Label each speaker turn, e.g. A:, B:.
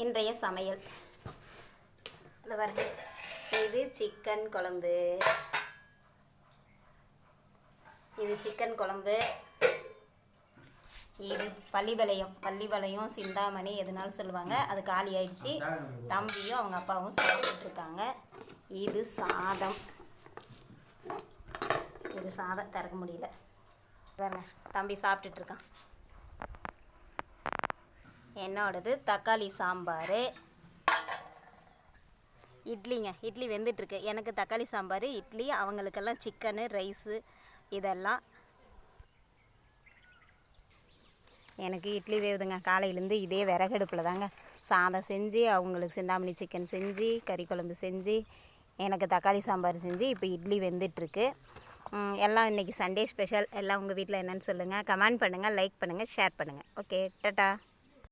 A: இன்றைய சமையல் வருது. இது சிக்கன் குழம்பு. இது பள்ளிவளையம் சிந்தாமணி எதுனாலும் சொல்லுவாங்க. அது காலி ஆயிடுச்சு. தம்பியும் அவங்க அப்பாவும் சாப்பிட்டுருக்காங்க. இது சாதம். திறக்க முடியல. வேற தம்பி சாப்பிட்டுட்ருக்கான். என்னோடது தக்காளி சாம்பார். இட்லி வெந்துட்டுருக்கு. எனக்கு தக்காளி சாம்பார், இட்லி, அவங்களுக்கெல்லாம் சிக்கனு, ரைஸு இதெல்லாம். எனக்கு இட்லி வேவுதுங்க. காலையிலேருந்து இதே விறகடுப்பில் தாங்க சாதம் செஞ்சு, அவங்களுக்கு சிந்தாமணி சிக்கன் செஞ்சு, கறி குழம்பு செஞ்சு, எனக்கு தக்காளி சாம்பார் செஞ்சு, இப்போ இட்லி வெந்துட்டுருக்கு. எல்லாம் இன்றைக்கி சண்டே ஸ்பெஷல். எல்லாம் உங்கள் வீட்டில் என்னென்னு சொல்லுங்கள். கமெண்ட் பண்ணுங்கள், லைக் பண்ணுங்கள், ஷேர் பண்ணுங்கள். ஓகே, டாடா.